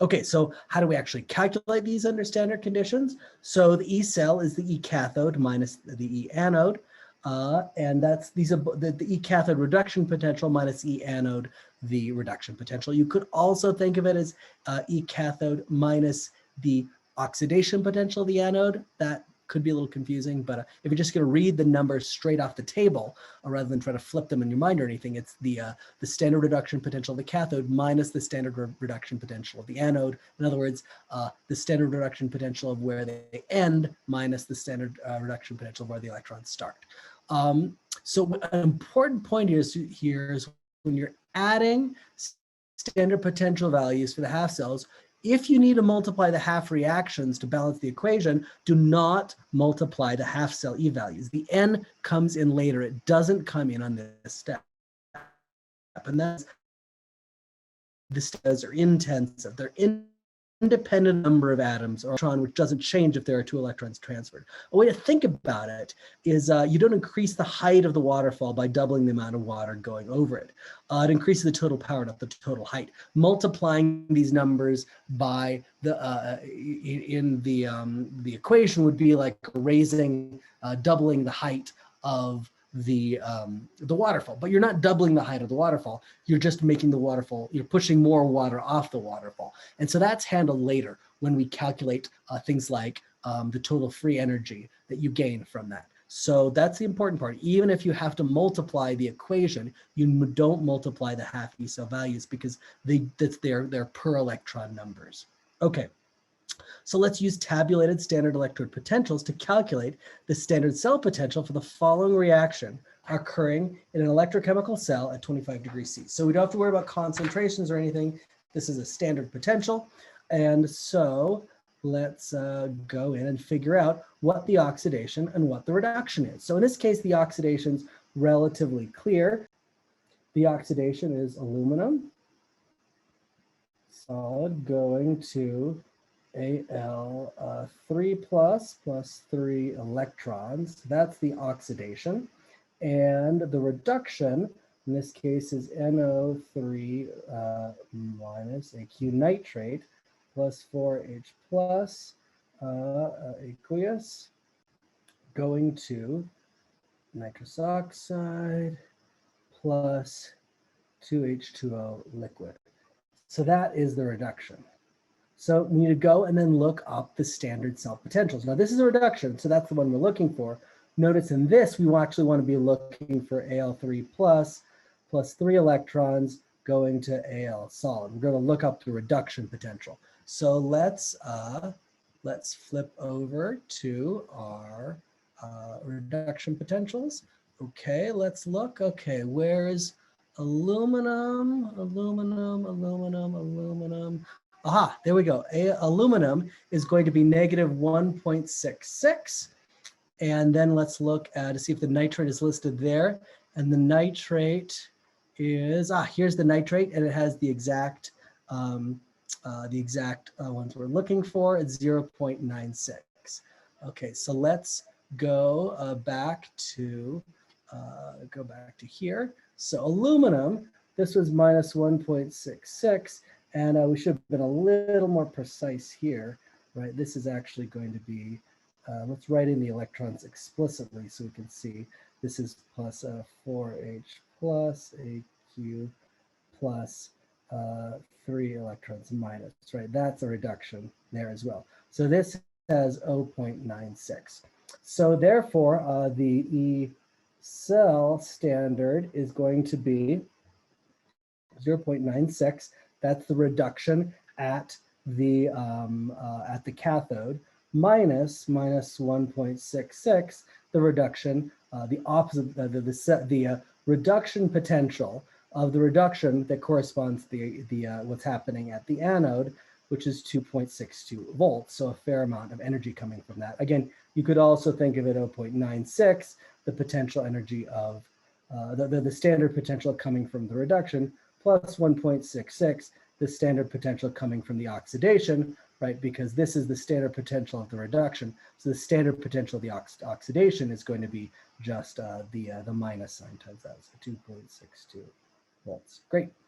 Okay, so how do we actually calculate these under standard conditions? So the E cell is the E cathode minus the E anode. And that's the E cathode reduction potential minus E anode, the reduction potential. You could also think of it as E cathode minus the oxidation potential of the anode. That could be a little confusing, but if you're just going to read the numbers straight off the table, rather than try to flip them in your mind or anything, it's the standard reduction potential of the cathode minus the standard reduction potential of the anode. In other words, the standard reduction potential of where they end minus the standard reduction potential of where the electrons start. So an important point here is when you're adding standard potential values for the half cells, if you need to multiply the half reactions to balance the equation, do not multiply the half cell E values. The N comes in later. It doesn't come in on this step. And that's the steps are intensive. They're independent number of atoms or electron, which doesn't change if there are 2 electrons transferred. A way to think about it is you don't increase the height of the waterfall by doubling the amount of water going over it. It increases the total power, not the total height. Multiplying these numbers by the the equation would be like doubling the height of the waterfall, but you're not doubling the height of the waterfall. You're just making the waterfall, you're pushing more water off the waterfall. And so that's handled later when we calculate things like the total free energy that you gain from that. So that's the important part. Even if you have to multiply the equation, you don't multiply the half E cell values because they're per electron numbers. Okay. So let's use tabulated standard electrode potentials to calculate the standard cell potential for the following reaction occurring in an electrochemical cell at 25 degrees C. So we don't have to worry about concentrations or anything. This is a standard potential. And so let's go in and figure out what the oxidation and what the reduction is. So in this case, the oxidation's relatively clear. The oxidation is aluminum solid going to Al3 plus 3 electrons. That's the oxidation. And the reduction, in this case, is NO3 minus AQ nitrate plus 4H plus aqueous going to nitrous oxide plus 2H2O liquid. So that is the reduction. So we need to go and then look up the standard cell potentials. Now this is a reduction, so that's the one we're looking for. Notice in this, we actually want to be looking for Al3 plus 3 electrons going to Al solid. We're going to look up the reduction potential. So let's flip over to our reduction potentials. Okay, let's look. Okay, where is aluminum? Aha, there we go. Aluminum is going to be negative 1.66. And then let's look to see if the nitrate is listed there. And the nitrate is, here's the nitrate, and it has the exact ones we're looking for. It's 0.96. Okay, so let's go back to here. So aluminum, this was minus 1.66. And we should have been a little more precise here, right? This is actually going to be, let's write in the electrons explicitly so we can see. This is plus 4H plus AQ plus 3 electrons minus, right? That's a reduction there as well. So this has 0.96. So therefore, the E cell standard is going to be 0.96. That's the reduction at the cathode minus 1.66, the reduction, the opposite, the reduction potential of the reduction that corresponds to the what's happening at the anode, which is 2.62 volts. So a fair amount of energy coming from that. Again, you could also think of it 0.96, the potential energy of the standard potential coming from the reduction, plus 1.66, the standard potential coming from the oxidation, right? Because this is the standard potential of the reduction. So the standard potential of the oxidation is going to be just the minus sign times that, so 2.62 volts. Great.